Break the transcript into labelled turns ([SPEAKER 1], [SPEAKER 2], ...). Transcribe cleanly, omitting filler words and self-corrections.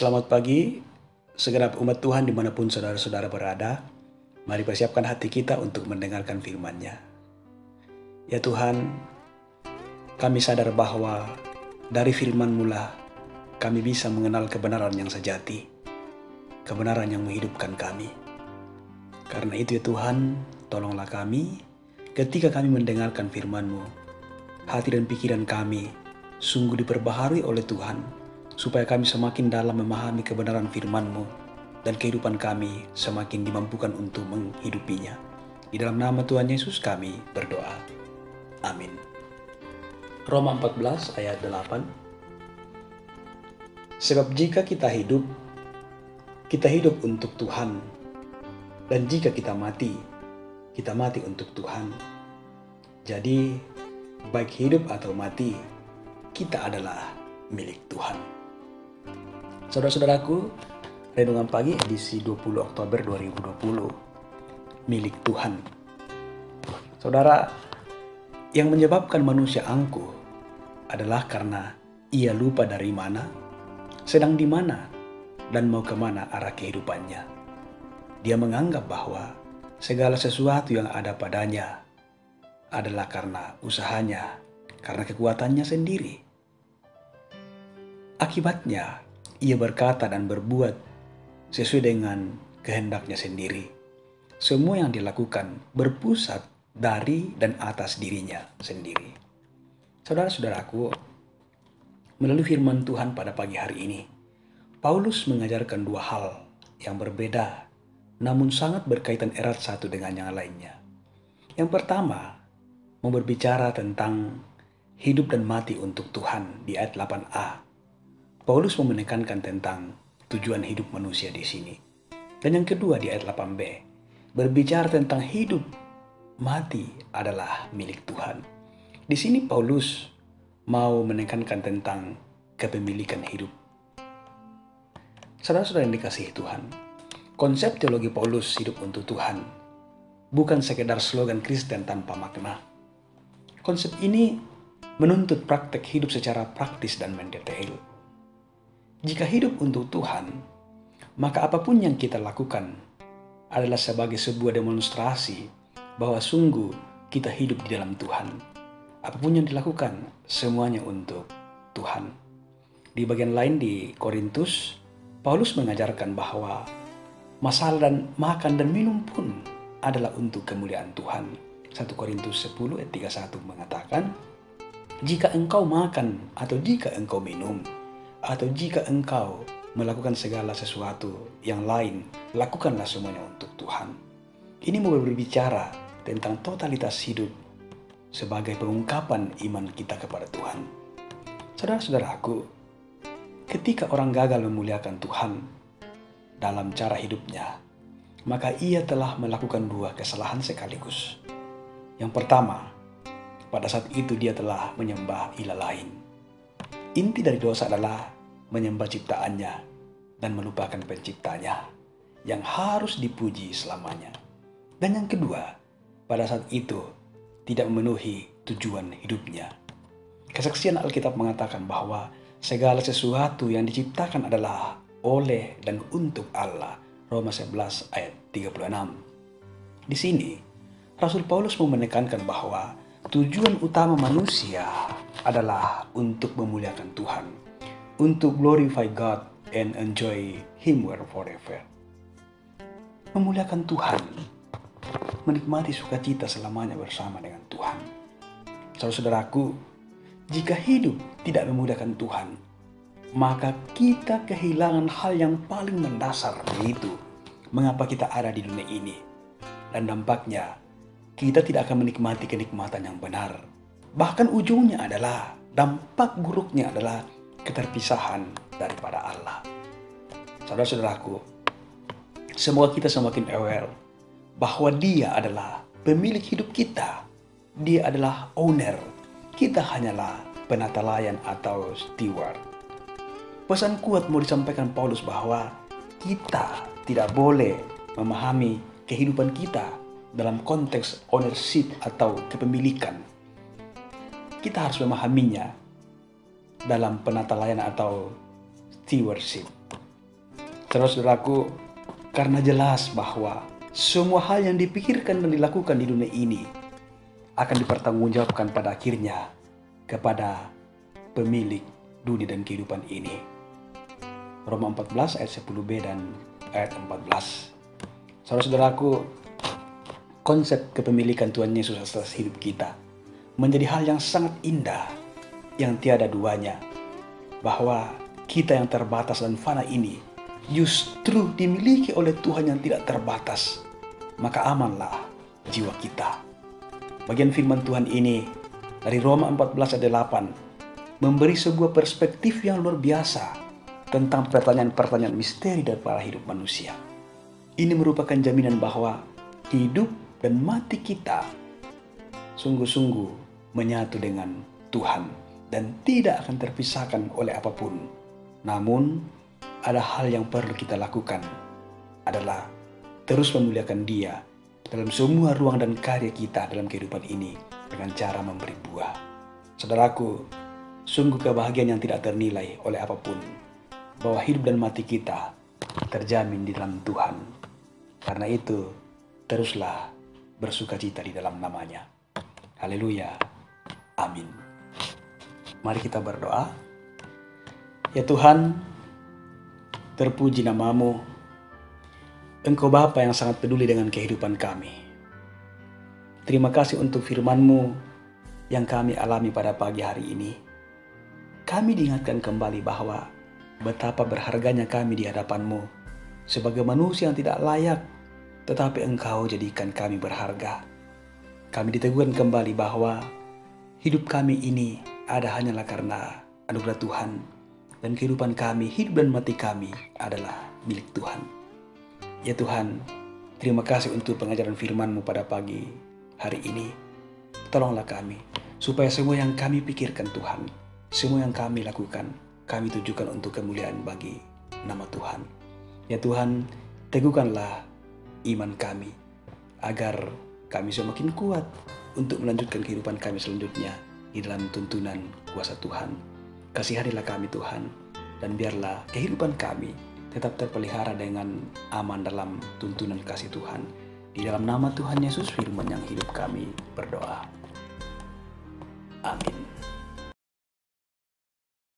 [SPEAKER 1] Selamat pagi, segenap umat Tuhan dimanapun saudara-saudara berada. Mari persiapkan hati kita untuk mendengarkan firman-Nya. Ya Tuhan, kami sadar bahwa dari firman-Mu lah kami bisa mengenal kebenaran yang sejati, kebenaran yang menghidupkan kami. Karena itu ya Tuhan, tolonglah kami ketika kami mendengarkan firman-Mu. Hati dan pikiran kami sungguh diperbaharui oleh Tuhan, supaya kami semakin dalam memahami kebenaran firman-Mu dan kehidupan kami semakin dimampukan untuk menghidupinya. Di dalam nama Tuhan Yesus kami berdoa. Amin. Roma 14 ayat 8. Sebab jika kita hidup untuk Tuhan. Dan jika kita mati untuk Tuhan. Jadi, baik hidup atau mati, kita adalah milik Tuhan. Saudara-saudaraku, Renungan Pagi edisi 20 Oktober 2020, milik Tuhan. Saudara, yang menyebabkan manusia angkuh adalah karena ia lupa dari mana, sedang di mana, dan mau kemana arah kehidupannya. Dia menganggap bahwa segala sesuatu yang ada padanya adalah karena usahanya, karena kekuatannya sendiri. Akibatnya, ia berkata dan berbuat sesuai dengan kehendaknya sendiri. Semua yang dilakukan berpusat dari dan atas dirinya sendiri. Saudara-saudaraku, melalui firman Tuhan pada pagi hari ini, Paulus mengajarkan dua hal yang berbeda, namun sangat berkaitan erat satu dengan yang lainnya. Yang pertama, mau berbicara tentang hidup dan mati untuk Tuhan di ayat 8a. Paulus menekankan tentang tujuan hidup manusia di sini. Dan yang kedua di ayat 8b, berbicara tentang hidup, mati adalah milik Tuhan. Di sini Paulus mau menekankan tentang kepemilikan hidup. Saudara-saudara yang dikasihi Tuhan, konsep teologi Paulus hidup untuk Tuhan bukan sekedar slogan Kristen tanpa makna. Konsep ini menuntut praktek hidup secara praktis dan mendetail. Jika hidup untuk Tuhan, maka apapun yang kita lakukan adalah sebagai sebuah demonstrasi bahwa sungguh kita hidup di dalam Tuhan. Apapun yang dilakukan, semuanya untuk Tuhan. Di bagian lain di Korintus, Paulus mengajarkan bahwa masalah dan makan dan minum pun adalah untuk kemuliaan Tuhan. 1 Korintus 10 ayat 31 mengatakan, jika engkau makan atau jika engkau minum, atau jika engkau melakukan segala sesuatu yang lain, lakukanlah semuanya untuk Tuhan. Ini mau berbicara tentang totalitas hidup sebagai pengungkapan iman kita kepada Tuhan. Saudara-saudaraku, ketika orang gagal memuliakan Tuhan dalam cara hidupnya, maka ia telah melakukan dua kesalahan sekaligus. Yang pertama, pada saat itu dia telah menyembah ilah lain. Inti dari dosa adalah menyembah ciptaannya dan melupakan penciptanya yang harus dipuji selamanya. Dan yang kedua, pada saat itu tidak memenuhi tujuan hidupnya. Kesaksian Alkitab mengatakan bahwa segala sesuatu yang diciptakan adalah oleh dan untuk Allah. Roma 11 ayat 36. Di sini, Rasul Paulus menekankan bahwa tujuan utama manusia adalah untuk memuliakan Tuhan, untuk glorify God and enjoy Him forever. Memuliakan Tuhan, menikmati sukacita selamanya bersama dengan Tuhan. Saudaraku, jika hidup tidak memuliakan Tuhan, maka kita kehilangan hal yang paling mendasar, yaitu mengapa kita ada di dunia ini. Dan dampaknya, kita tidak akan menikmati kenikmatan yang benar. Bahkan ujungnya adalah, dampak buruknya adalah keterpisahan daripada Allah. Saudara-saudaraku, semoga kita semakin aware bahwa Dia adalah pemilik hidup kita. Dia adalah owner. Kita hanyalah penata layan atau steward. Pesan kuat mau disampaikan Paulus bahwa kita tidak boleh memahami kehidupan kita dalam konteks ownership atau kepemilikan. Kita harus memahaminya dalam penata layanan atau stewardship. Saudara-saudaraku, karena jelas bahwa semua hal yang dipikirkan dan dilakukan di dunia ini akan dipertanggungjawabkan pada akhirnya kepada pemilik dunia dan kehidupan ini. Roma 14 ayat 10b dan ayat 14. Saudara-saudaraku, konsep kepemilikan Tuhan Yesus atas hidup kita menjadi hal yang sangat indah, yang tiada duanya, bahwa kita yang terbatas dan fana ini justru dimiliki oleh Tuhan yang tidak terbatas. Maka amanlah jiwa kita. Bagian firman Tuhan ini dari Roma 14 ayat 8 memberi sebuah perspektif yang luar biasa tentang pertanyaan-pertanyaan misteri daripada hidup manusia. Ini merupakan jaminan bahwa hidup dan mati kita sungguh-sungguh menyatu dengan Tuhan dan tidak akan terpisahkan oleh apapun. Namun, ada hal yang perlu kita lakukan adalah terus memuliakan Dia dalam semua ruang dan karya kita dalam kehidupan ini dengan cara memberi buah. Saudaraku, sungguh kebahagiaan yang tidak ternilai oleh apapun, bahwa hidup dan mati kita terjamin di dalam Tuhan. Karena itu, teruslah bersukacita di dalam namanya. Haleluya. Amin. Mari kita berdoa. Ya Tuhan, terpuji nama-Mu. Engkau Bapa yang sangat peduli dengan kehidupan kami. Terima kasih untuk firman-Mu yang kami alami pada pagi hari ini. Kami diingatkan kembali bahwa betapa berharganya kami di hadapan-Mu sebagai manusia yang tidak layak, tetapi Engkau jadikan kami berharga. Kami diteguhkan kembali bahwa hidup kami ini ada hanyalah karena anugerah Tuhan, dan kehidupan kami, hidup dan mati kami adalah milik Tuhan. Ya Tuhan, terima kasih untuk pengajaran firman-Mu pada pagi hari ini. Tolonglah kami, supaya semua yang kami pikirkan Tuhan, semua yang kami lakukan, kami tujukan untuk kemuliaan bagi nama Tuhan. Ya Tuhan, teguhkanlah iman kami, agar kami semakin kuat untuk melanjutkan kehidupan kami selanjutnya di dalam tuntunan kuasa Tuhan. Kasihanilah kami Tuhan, dan biarlah kehidupan kami tetap terpelihara dengan aman dalam tuntunan kasih Tuhan. Di dalam nama Tuhan Yesus firman yang hidup kami berdoa. Amin.